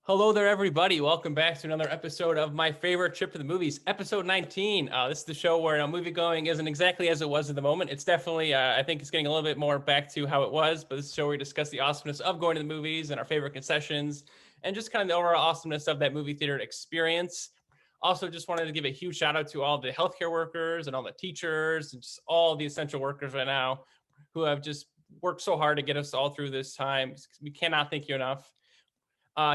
Hello there, everybody. Welcome back to another episode of My Favorite Trip to the Movies, episode 19. This is the show where movie going isn't exactly as it was at the moment. It's definitely, I think it's getting a little bit more back to how it was, but this is a show where we discuss the awesomeness of going to the movies and our favorite concessions and just kind of the overall awesomeness of that movie theater experience. Also, just wanted to give a huge shout out to all the healthcare workers and all the teachers and just all the essential workers right now who have just worked so hard to get us all through this time. We cannot thank you enough.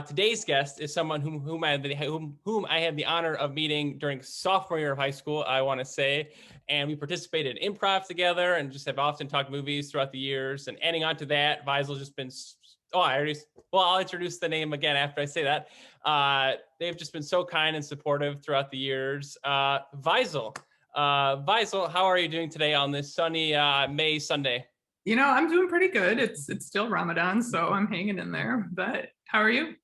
Today's guest is someone whom I had the honor of meeting during sophomore year of high school, I want to say. And we participated in improv together and just have often talked movies throughout the years. And adding on to that, Faisal's just been, I'll introduce the name again after I say that. They've just been so kind and supportive throughout the years. Faisal, how are you doing today on this sunny May Sunday? I'm doing pretty good. It's still Ramadan, so I'm hanging in there. But how are you?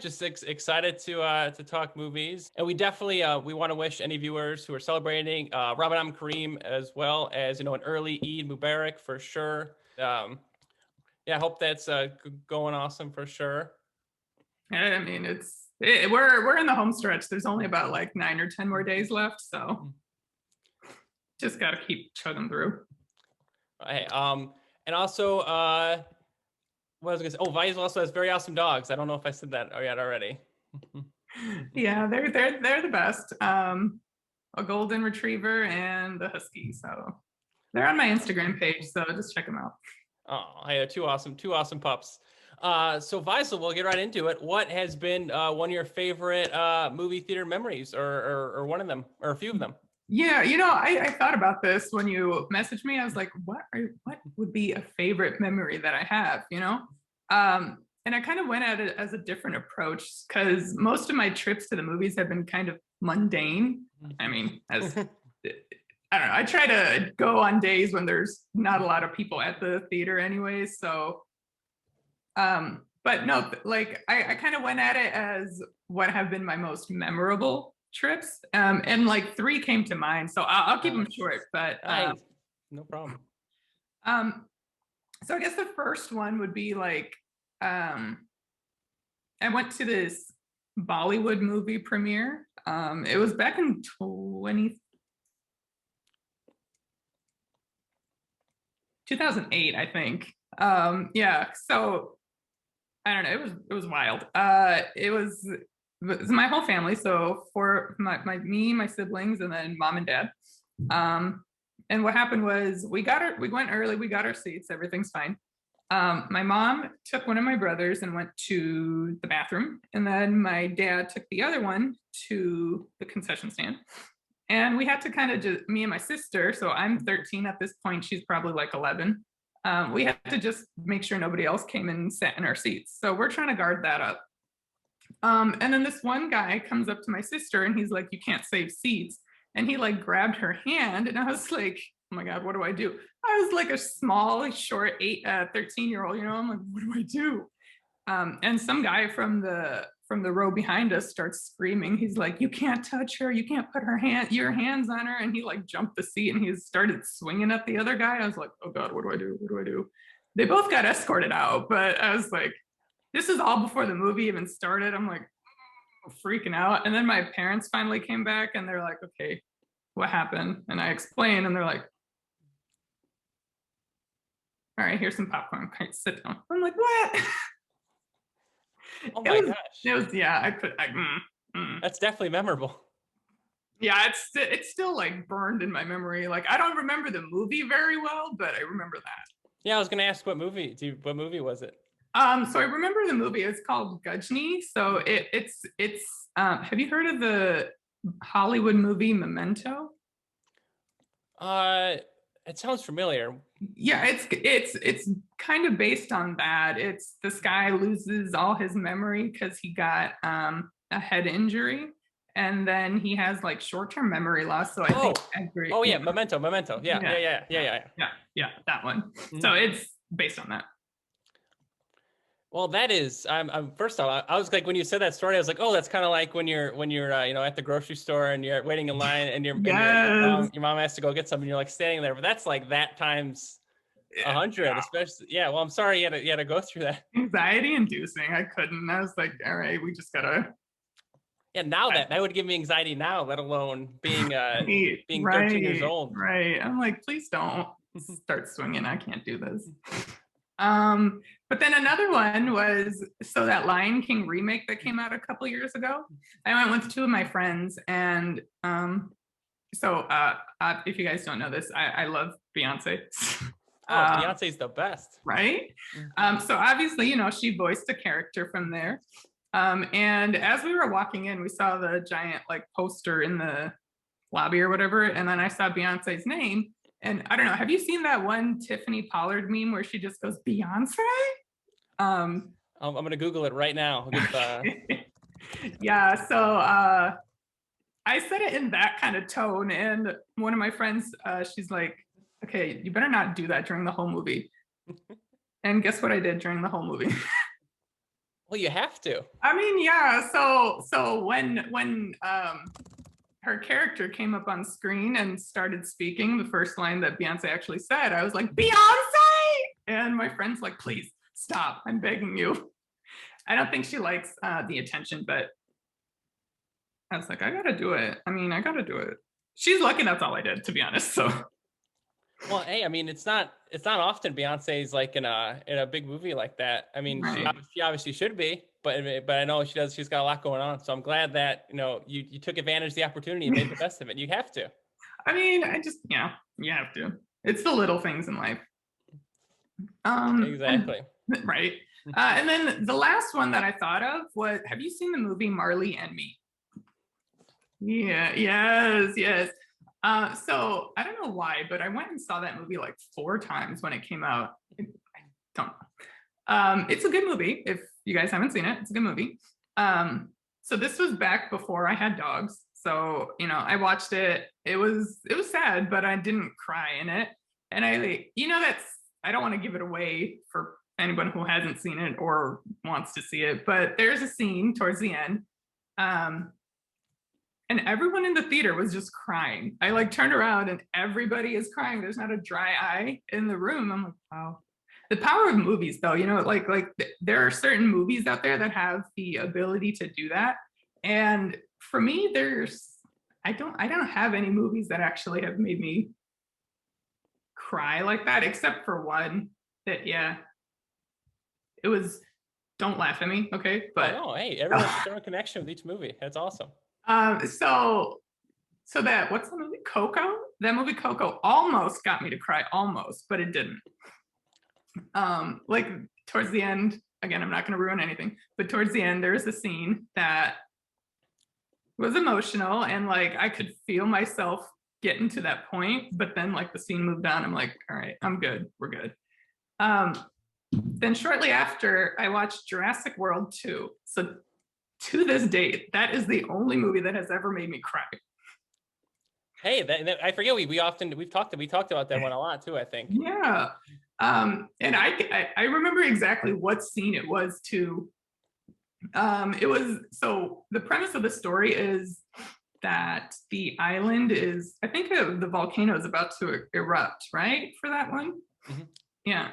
Just excited to talk movies, and we definitely we want to wish any viewers who are celebrating Ramadan Kareem as well as an early Eid Mubarak for sure. Hope that's going awesome for sure. I mean, we're in the home stretch. There's only about like 9 or 10 more days left, so just gotta keep chugging through. Hey, and also, what was I gonna say? Oh, Faisal also has very awesome dogs. I don't know if I said that yet already. Yeah, they're the best. A golden retriever and a husky. So they're on my Instagram page. So just check them out. Oh, hey, two awesome pups. So Faisal, we'll get right into it. What has been one of your favorite movie theater memories, or one of them, or a few of them? Yeah, I thought about this when you messaged me. I was like, what would be a favorite memory that I have, and I kind of went at it as a different approach because most of my trips to the movies have been kind of mundane. I mean, I don't know, I try to go on days when there's not a lot of people at the theater anyway. So, but no, like I kind of went at it as what have been my most memorable trips, and like 3 came to mind, so I'll keep them short, but no problem. So I guess the first one would be like I went to this Bollywood movie premiere. It was back in 2008, I think. So I don't know, it was wild. It was my whole family, so for me, my siblings, and then mom and dad. And what happened was we went early, we got our seats, everything's fine. My mom took one of my brothers and went to the bathroom, and then my dad took the other one to the concession stand. And we had to kind of just, me and my sister, so I'm 13 at this point, she's probably like 11. We had to just make sure nobody else came and sat in our seats. So we're trying to guard that up. And then this one guy comes up to my sister and he's like, "You can't save seats." And he like grabbed her hand, and I was like, "Oh my God, what do I do?" I was like a small, short 13-year-old, I'm like, what do I do? And some guy from the row behind us starts screaming. He's like, "You can't touch her. You can't put your hands on her." And he like jumped the seat and he started swinging at the other guy. I was like, "Oh God, what do I do? What do I do?" They both got escorted out, but I was like, this is all before the movie even started. I'm like freaking out. And then my parents finally came back and they're like, "Okay, what happened?" And I explained, and they're like, "All right, here's some popcorn. Okay, sit down." I'm like, "What?" Oh my gosh. It was, yeah, That's definitely memorable. Yeah, it's still like burned in my memory. Like I don't remember the movie very well, but I remember that. Yeah, I was gonna ask what movie was it? So I remember the movie. It's called Gujni. So it's have you heard of the Hollywood movie Memento? It sounds familiar. Yeah, it's kind of based on that. It's this guy loses all his memory because he got a head injury, and then he has like short-term memory loss. So I think Memento. Yeah, that one. Mm-hmm. So it's based on that. Well, that is. I'm first off, I was like, when you said that story, I was like, oh, that's kind of like when you're at the grocery store and you're waiting in line and your mom has to go get something. You're like standing there, but that's like that times 100, especially. Yeah. Well, I'm sorry you had to go through that. Anxiety inducing. I couldn't. I was like, all right, we just gotta. Yeah. Now that would give me anxiety now, let alone being being 13 years old. Right. I'm like, please don't start swinging. I can't do this. But then another one was that Lion King remake that came out a couple years ago. I went with two of my friends, and if you guys don't know this, I love Beyonce. Oh, Beyonce's the best. Right? So obviously, she voiced a character from there. And as we were walking in, we saw the giant poster in the lobby or whatever, and then I saw Beyonce's name. And I don't know, have you seen that one Tiffany Pollard meme where she just goes, Beyonce? I'm going to Google it right now. Yeah, so I said it in that kind of tone. And one of my friends, she's like, okay, you better not do that during the whole movie. And guess what I did during the whole movie? Well, you have to. I mean, yeah. So when her character came up on screen and started speaking, the first line that Beyonce actually said, I was like, Beyonce! And my friend's like, please stop, I'm begging you. I don't think she likes the attention, but I was like, I gotta do it. I gotta do it. She's lucky that's all I did, to be honest. So well, hey, it's not often Beyonce's in a big movie like that. Right. She obviously should be, but I know she does. She's got a lot going on. So I'm glad that you took advantage of the opportunity and made the best of it. You have to. I just you have to. It's the little things in life. Exactly. Right. And then the last one that I thought of was, have you seen the movie Marley and Me? Yeah. Yes. So I don't know why, but I went and saw that movie 4 times when it came out. I don't know. It's a good movie. If you guys haven't seen it, it's a good movie. So this was back before I had dogs. So, I watched it. It was sad, but I didn't cry in it. And I don't want to give it away for anyone who hasn't seen it or wants to see it, but there's a scene towards the end. And everyone in the theater was just crying. I turned around and everybody is crying. There's not a dry eye in the room. I'm like, wow. The power of movies, though, there are certain movies out there that have the ability to do that. And for me, I don't have any movies that actually have made me cry like that, except for one that, it was Don't Laugh at Me, okay? But hey, everyone's a different connection with each movie. That's awesome. So that, what's the movie? Coco? That movie Coco almost got me to cry, almost, but it didn't. Towards the end, again, I'm not going to ruin anything, but towards the end, there's a scene that was emotional, and I could feel myself getting to that point, but then the scene moved on. I'm like, all right, I'm good. We're good. Then shortly after, I watched Jurassic World 2. So to this date, that is the only movie that has ever made me cry. Hey, I forget we talked about that one a lot too, I think. Yeah. And I remember exactly what scene it was too. It was, so the premise of the story is that the island is, I think the volcano is about to erupt, right? For that one? Mm-hmm. Yeah.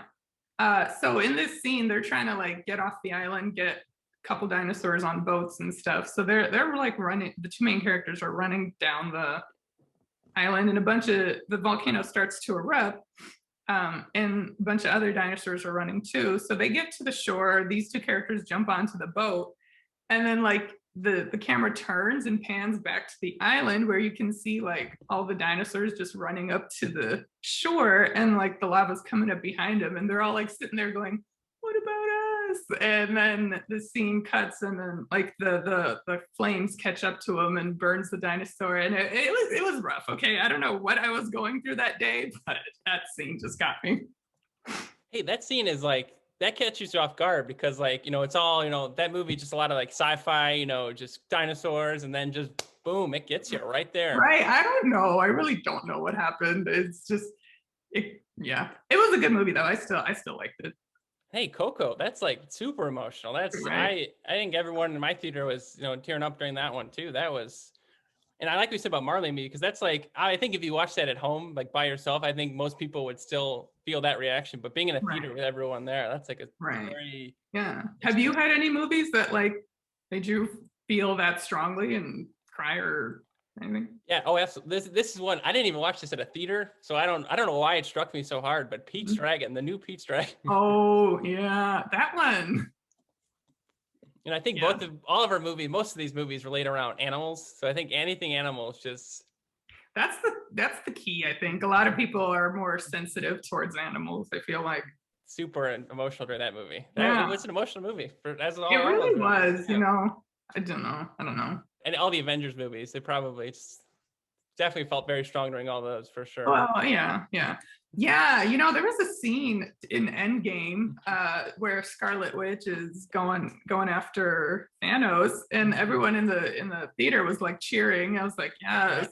So in this scene, they're trying to get off the island, get a couple dinosaurs on boats and stuff. So they're running, the two main characters are running down the island, and the volcano starts to erupt. And a bunch of other dinosaurs are running too. So they get to the shore, these two characters jump onto the boat, and then the camera turns and pans back to the island where you can see all the dinosaurs just running up to the shore, and the lava's coming up behind them, and they're all sitting there going, what about us? And then the scene cuts, and then the flames catch up to them and burns the dinosaur, and it was rough. Okay, I don't know what I was going through that day, but that scene just got me. Hey, that scene is that catches you off guard because it's all, that movie, just a lot of sci-fi, just dinosaurs, and then just boom, it gets you right there. Right. I don't know. I really don't know what happened. It's just, it was a good movie though. I still liked it. Hey, Coco, that's super emotional. That's right. I think everyone in my theater was, tearing up during that one too. And I like what you said about Marley and Me, because that's like, I think if you watch that at home, like by yourself, I think most people would still feel that reaction. But being in a theater with everyone there, that's like a very yeah. Have you had any movies that like made you feel that strongly and cry or anything? Yeah. Oh, absolutely. This is one I didn't even watch this at a theater, so I don't know why it struck me so hard. But Pete's Dragon, the new Pete's Dragon. Oh yeah, that one. And I think all of our movies, most of these movies relate around animals. So I think anything animals just. That's the key. I think a lot of people are more sensitive towards animals. I feel like super emotional during that movie. Yeah. It was an emotional movie. As all, it really was. Yeah. You know, I don't know. And all the Avengers movies, they probably definitely felt very strong during all those for sure. Well, yeah. You know, there was a scene in Endgame where Scarlet Witch is going after Thanos, and everyone in the theater was like cheering. I was like, yes.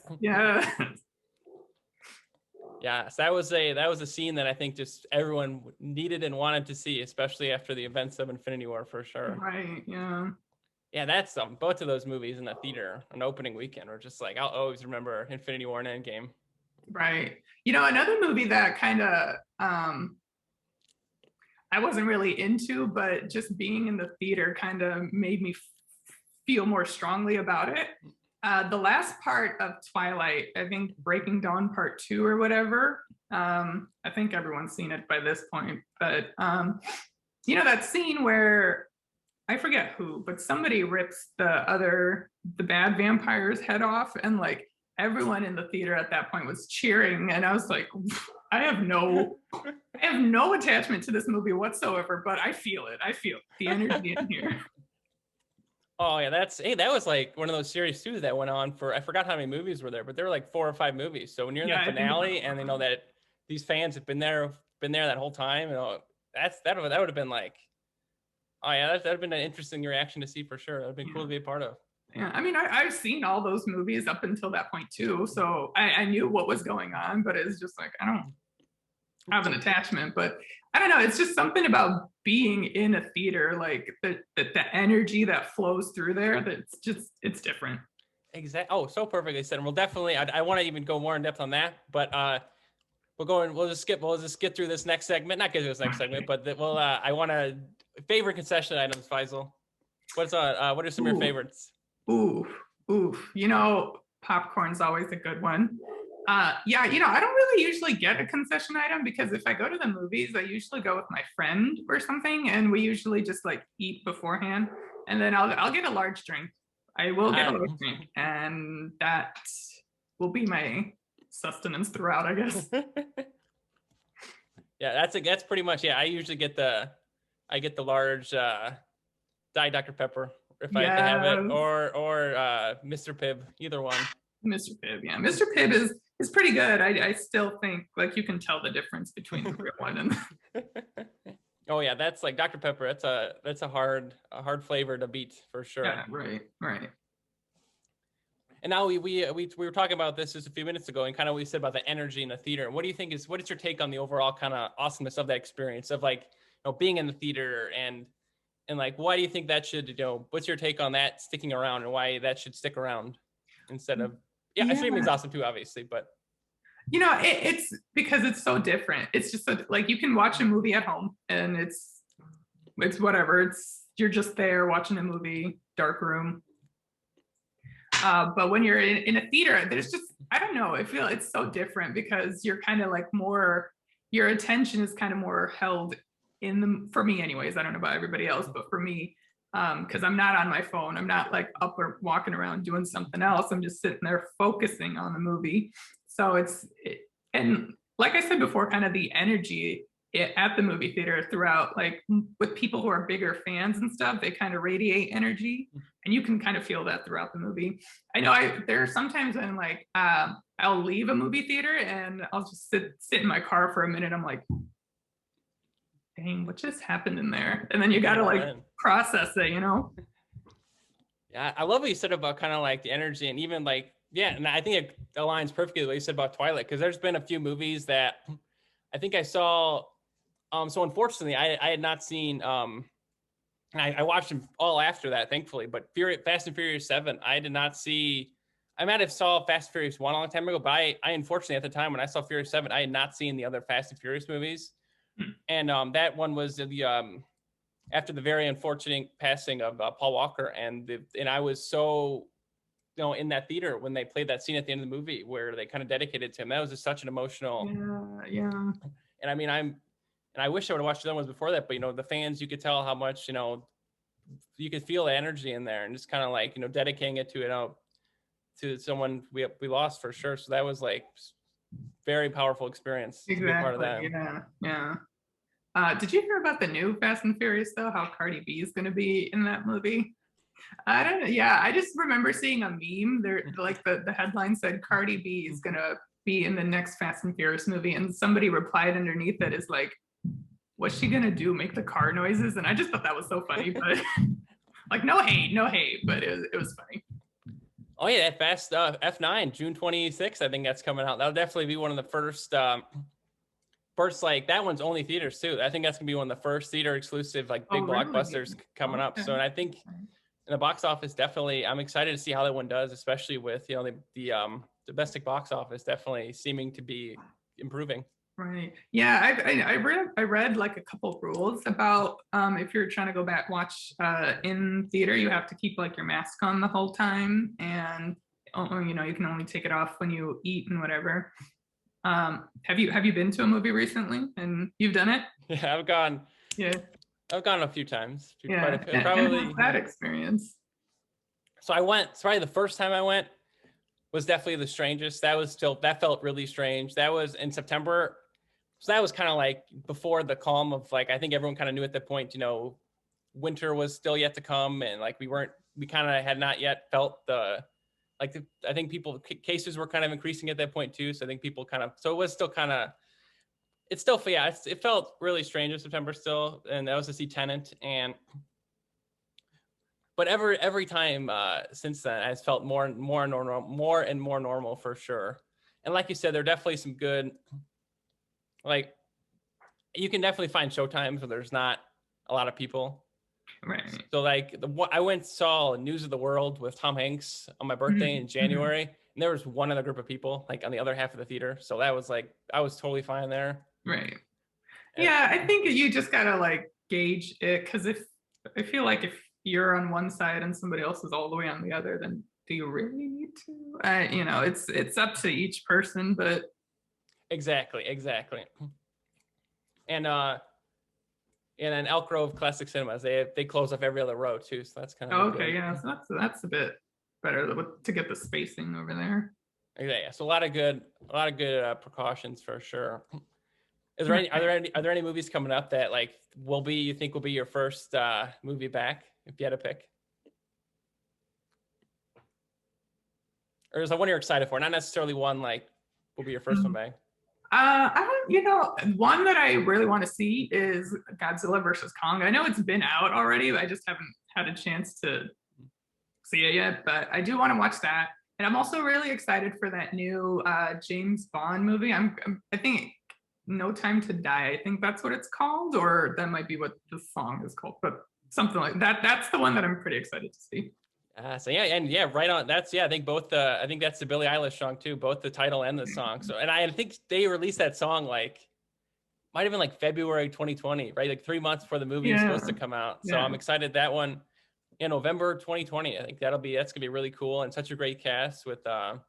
Yeah, so that was a scene that I think just everyone needed and wanted to see, especially after the events of Infinity War, for sure. Right. Yeah. Yeah, that's both of those movies in the theater on opening weekend were just like, I'll always remember Infinity War and Endgame. Right. You know, another movie that kind of I wasn't really into, but just being in the theater kind of made me feel more strongly about it. The last part of Twilight, I think Breaking Dawn Part 2 or whatever. I think everyone's seen it by this point, but you know, that scene where I forget who, but somebody rips the bad vampire's head off, and like everyone in the theater at that point was cheering, and I was like, I have no attachment to this movie whatsoever, but I feel it. I feel the energy in here. Oh yeah, that was like one of those series too that went on for, I forgot how many movies were there, but there were like 4 or 5 movies. So when you're in the finale and they know that these fans have been there that whole time, you know, that would have been like, oh yeah, that would have been an interesting reaction to see for sure. That would have been cool to be a part of. Yeah, I mean, I've seen all those movies up until that point too, so I knew what was going on, but it's just like I don't have an attachment. But I don't know, it's just something about being in a theater, like the energy that flows through there. It's different. Exactly. Oh, so perfectly said. And we'll definitely. I want to even go more in depth on that, but we'll just skip through this next segment. Not get through this next segment, but I want to favorite concession items, Faisal. What are some of your favorites? Ooh. You know, popcorn's always a good one. Yeah, you know, I don't really usually get a concession item because if I go to the movies, I usually go with my friend or something, and we usually just like eat beforehand, and then I'll get a large drink. I will get a large drink, and that will be my sustenance throughout, I guess. Yeah, that's pretty much. Yeah, I usually get the large Diet Dr. Pepper if I have to have it, or Mr. Pibb, either one. Mr. Pibb, yeah, Mr. Pibb is pretty good. I still think like you can tell the difference between the real one and. Oh yeah, that's like Dr. Pepper. That's a hard flavor to beat for sure. Yeah, right. And now we were talking about this just a few minutes ago, and kind of what we said about the energy in the theater. What is your take on the overall kind of awesomeness of that experience of like, you know, being in the theater and like, why do you think that should, you know, what's your take on that sticking around and why that should stick around instead of, streaming's awesome too, obviously, but. You know, it's because it's so different. It's just like you can watch a movie at home and it's whatever. You're just there watching a movie, dark room. But when you're in a theater, there's just, I don't know, I feel it's so different because you're kind of like your attention is kind of more held for me anyways, I don't know about everybody else, but for me, because I'm not on my phone, I'm not like up or walking around doing something else, I'm just sitting there focusing on the movie. So and like I said before, kind of the energy at the movie theater throughout, like with people who are bigger fans and stuff, they kind of radiate energy, and you can kind of feel that throughout the movie. I know there are sometimes when like I'll leave a movie theater and I'll just sit in my car for a minute. I'm like, dang, what just happened in there? And then you got to like process it, you know? Yeah, I love what you said about kind of like the energy and even like, yeah, and I think it aligns perfectly with what you said about Twilight, because there's been a few movies that I think I saw. So unfortunately, I had not seen. I watched them all after that, thankfully. But Fast and Furious 7, I did not see I might have saw Fast and Furious 1 a long time ago, but I unfortunately at the time when I saw Furious 7, I had not seen the other Fast and Furious movies. And that one was the after the very unfortunate passing of Paul Walker, and I was so in that theater when they played that scene at the end of the movie where they kind of dedicated to him. That was just such an emotional. Yeah. And I mean, I wish I would have watched the other ones before that, but the fans, you could tell how much you could feel the energy in there, and just kind of like dedicating it to someone we lost for sure. So that was like very powerful experience to be part of that. Yeah. Did you hear about the new Fast and Furious though? How Cardi B is going to be in that movie? I don't know. Yeah, I just remember seeing a meme there, like the headline said Cardi B is going to be in the next Fast and Furious movie, and somebody replied underneath that is like, what's she gonna do? Make the car noises? And I just thought that was so funny, but like no hate, but it was funny. Oh yeah, that Fast F9, June 26th, I think that's coming out. That'll definitely be one of the first like that one's only theaters too. I think that's gonna be one of the first theater exclusive like big blockbusters coming up. So, and I think in the box office, definitely, I'm excited to see how that one does, especially with the domestic box office definitely seeming to be improving. Right. Yeah, I read like a couple rules about if you're trying to go back watch in theater, you have to keep like your mask on the whole time, and you can only take it off when you eat and whatever. Have you been to a movie recently and you've done it? Yeah, I've gone. Yeah. I've gone a few times. Yeah. Probably. And what's that experience? So I went. Sorry, the first time I went was definitely the strangest. That felt really strange. That was in September. So that was kind of like before the calm of like, I think everyone kind of knew at that point, winter was still yet to come. And like, we kind of had not yet felt I think cases were kind of increasing at that point too. So I think people so it was still kind of, it felt really strange in September still. And that was to see Tenet. But every time since then, it's felt more and more normal for sure. And like you said, there are definitely some good, like you can definitely find showtimes where there's not a lot of people. Right. So like I went saw News of the World with Tom Hanks on my birthday in January, and there was one other group of people like on the other half of the theater. So that was like I was totally fine there. Right. Yeah, I think you just gotta like gauge it, because I feel like if you're on one side and somebody else is all the way on the other, then do you really need to? It's up to each person, but exactly. And then Elk Grove Classic Cinemas, they close up every other row too, so that's kind of okay. Yeah, so that's a bit better to get the spacing over there. Yeah, so a lot of good precautions for sure. Are there any movies coming up that like you think will be your first movie back if you had to pick? Or is there one you're excited for? Not necessarily one like will be your first one back. One that I really want to see is Godzilla versus Kong. I know it's been out already, but I just haven't had a chance to see it yet. But I do want to watch that, and I'm also really excited for that new James Bond movie. I think No Time to Die. I think that's what it's called, or that might be what the song is called, but something like that. That's the one that I'm pretty excited to see. Right on. I think both. I think that's the Billie Eilish song too, both the title and the song. So, and I think they released that song like might have been like February 2020, right? Like 3 months before the movie is supposed to come out. So I'm excited that one in November 2020. I think that's gonna be really cool, and such a great cast with Daniel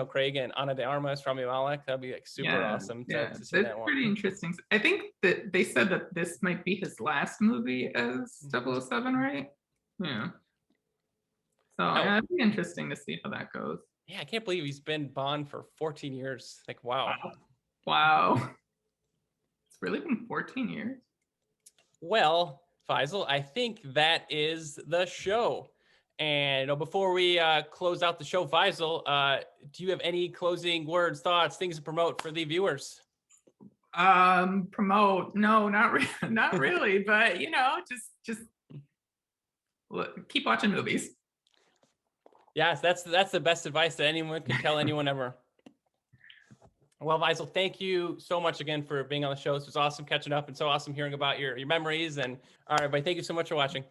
Craig and Ana de Armas, Rami Malek. That'd be like super awesome to see that one. Pretty interesting. I think that they said that this might be his last movie as 007, right? Yeah. So it'd be interesting to see how that goes. Yeah, I can't believe he's been Bond for 14 years. Like, wow. It's really been 14 years. Well, Faisal, I think that is the show. And before we close out the show, Faisal, do you have any closing words, thoughts, things to promote for the viewers? Promote? No, not really. But just keep watching movies. Yes, that's the best advice that anyone could tell anyone ever. Well, Faisal, thank you so much again for being on the show. This was awesome catching up, and so awesome hearing about your memories. And all right, everybody, thank you so much for watching.